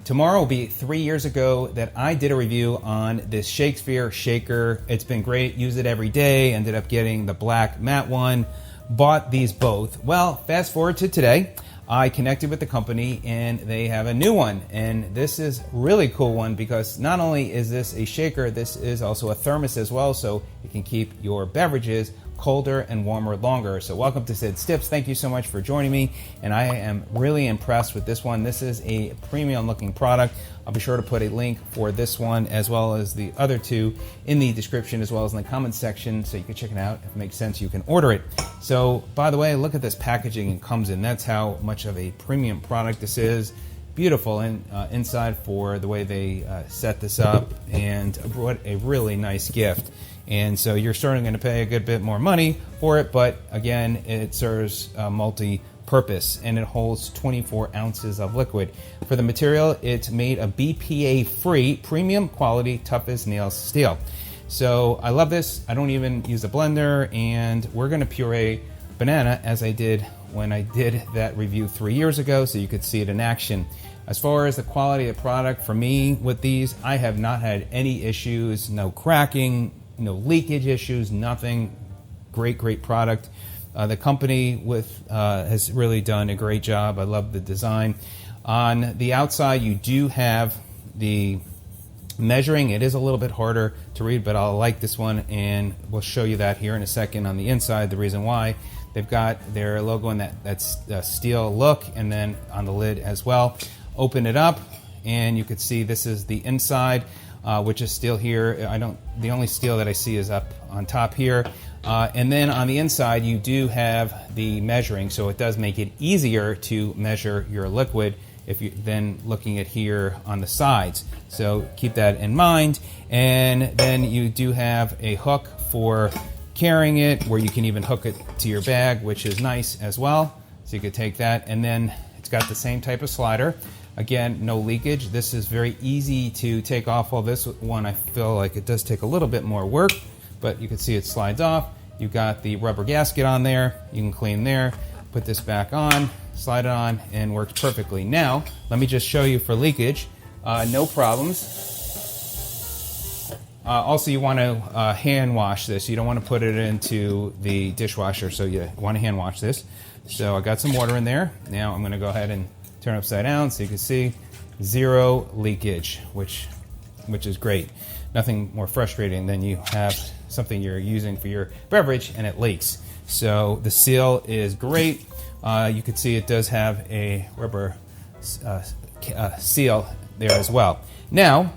Tomorrow will be 3 years ago that I did a review on this Shakesphere shaker. It's been great, use it every day, ended up getting the black matte one, bought these both. Well, fast forward to today, I connected with the company and they have a new one. And this is a really cool one because not only is this a shaker, this is also a thermos as well, so you can keep your beverages colder and warmer longer. So welcome to Sid Stips. Thank you so much for joining me, and I am really impressed with this one. This is a premium looking product. I'll be sure to put a link for this one as well as the other two in the description as well as in the comments section so you can check it out. If it makes sense, you can order it. So by the way, look at this packaging it comes in. That's how much of a premium product this is. Beautiful inside for the way they set this up, and what a really nice gift. And so you're starting going to pay a good bit more money for it, but again, it serves multi-purpose and it holds 24 ounces of liquid. For the material, it's made of BPA-free, premium quality, tough as nails steel. So I love this. I don't even use a blender, and we're going to puree banana as I did when I did that review 3 years ago, so you could see it in action. As far as the quality of the product, for me with these, I have not had any issues, no cracking, no leakage issues, nothing. Great product. The company has really done a great job. I love the design. On the outside, you do have the measuring. It is a little bit harder to read, but I like this one, and we'll show you that here in a second. On the inside, the reason why, they've got their logo in that's steel look, and then on the lid as well. Open it up, and you can see this is the inside, which is steel here. The only steel that I see is up on top here. And then on the inside, you do have the measuring, so it does make it easier to measure your liquid if you then looking at here on the sides. So keep that in mind. And then you do have a hook for carrying it, where you can even hook it to your bag, which is nice as well. So you could take that, and then it's got the same type of slider. Again, no leakage. This is very easy to take off. While this one, I feel like it does take a little bit more work, but you can see it slides off. You've got the rubber gasket on there. You can clean there, put this back on, slide it on, and works perfectly. Now, let me just show you for leakage. No problems. Also, you want to hand wash this. You don't want to put it into the dishwasher, so you want to hand wash this. So I got some water in there. Now I'm going to go ahead and turn it upside down so you can see zero leakage, which is great. Nothing more frustrating than you have something you're using for your beverage and it leaks. So the seal is great. You can see it does have a rubber seal there as well. Now,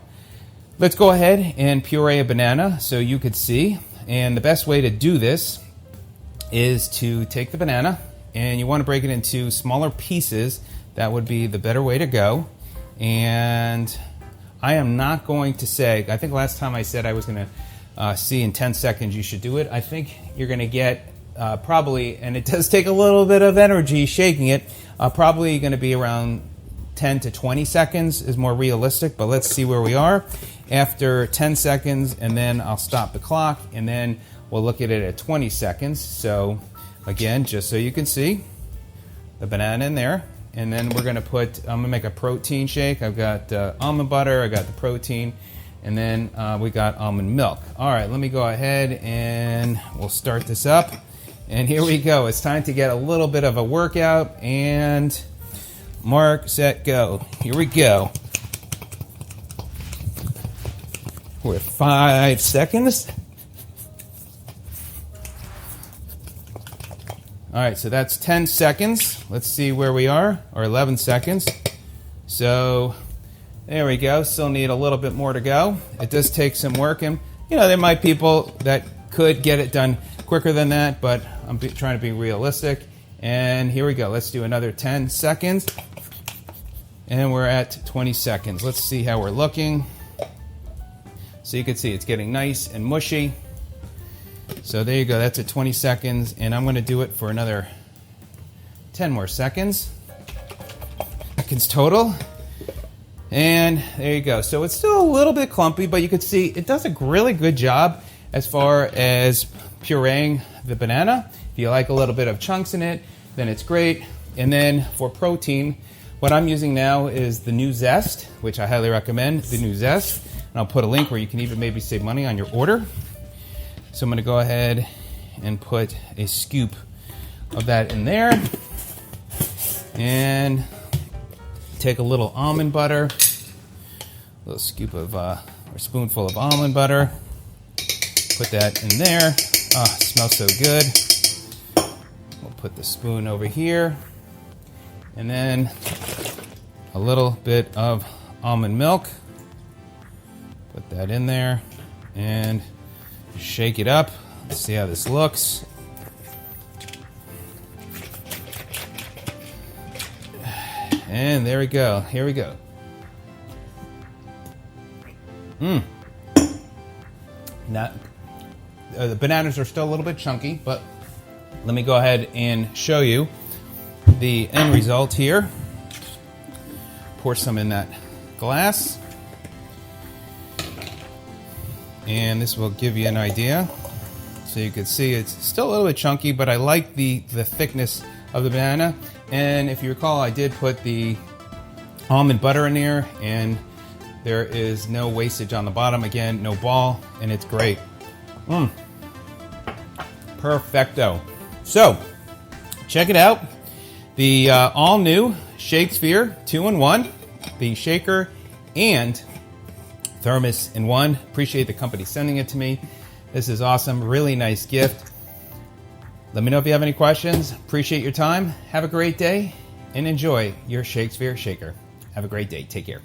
let's go ahead and puree a banana so you could see. And the best way to do this is to take the banana, and you want to break it into smaller pieces. That would be the better way to go. And I am not going to say, I think last time I said I was going to see in 10 seconds you should do it. I think you're going to get probably, and it does take a little bit of energy shaking it, probably going to be around 10 to 20 seconds is more realistic, but let's see where we are after 10 seconds, and then I'll stop the clock, and then we'll look at it at 20 seconds. So again, just so you can see the banana in there. And then we're going to I'm going to make a protein shake. I've got almond butter, I got the protein, and then we got almond milk. All right, let me go ahead and we'll start this up. And here we go. It's time to get a little bit of a workout, and mark, set, go. Here we go. We're at 5 seconds. All right, so that's 10 seconds. Let's see where we are, or 11 seconds. So there we go. Still need a little bit more to go. It does take some work, and there might be people that could get it done quicker than that, but I'm trying to be realistic. And here we go. Let's do another 10 seconds. And we're at 20 seconds. Let's see how we're looking. So you can see it's getting nice and mushy. So there you go, that's at 20 seconds, and I'm going to do it for another 10 more seconds. Seconds total. And there you go. So it's still a little bit clumpy, but you can see it does a really good job as far as pureeing the banana. If you like a little bit of chunks in it, then it's great. And then for protein, What I'm using now is the new Zest, which I highly recommend, the new Zest. And I'll put a link where you can even maybe save money on your order. So I'm gonna go ahead and put a scoop of that in there. And take a little almond butter, a little scoop of, or spoonful of almond butter. Put that in there. Oh, it smells so good. We'll put the spoon over here. And then a little bit of almond milk. Put that in there and shake it up. Let's see how this looks. And there we go. Here we go. Now, the bananas are still a little bit chunky, but let me go ahead and show you the end result here. Pour some in that glass. And this will give you an idea. So you can see it's still a little bit chunky, but I like the thickness of the banana. And if you recall, I did put the almond butter in there, and there is no wastage on the bottom. Again, no ball, and it's great. Perfecto. So, check it out. The all-new Shakesphere 2-in-1, the shaker and Thermos in one. Appreciate the company sending it to me. This is awesome. Really nice gift. Let me know if you have any questions. Appreciate your time. Have a great day and enjoy your Shakesphere shaker. Have a great day. Take care.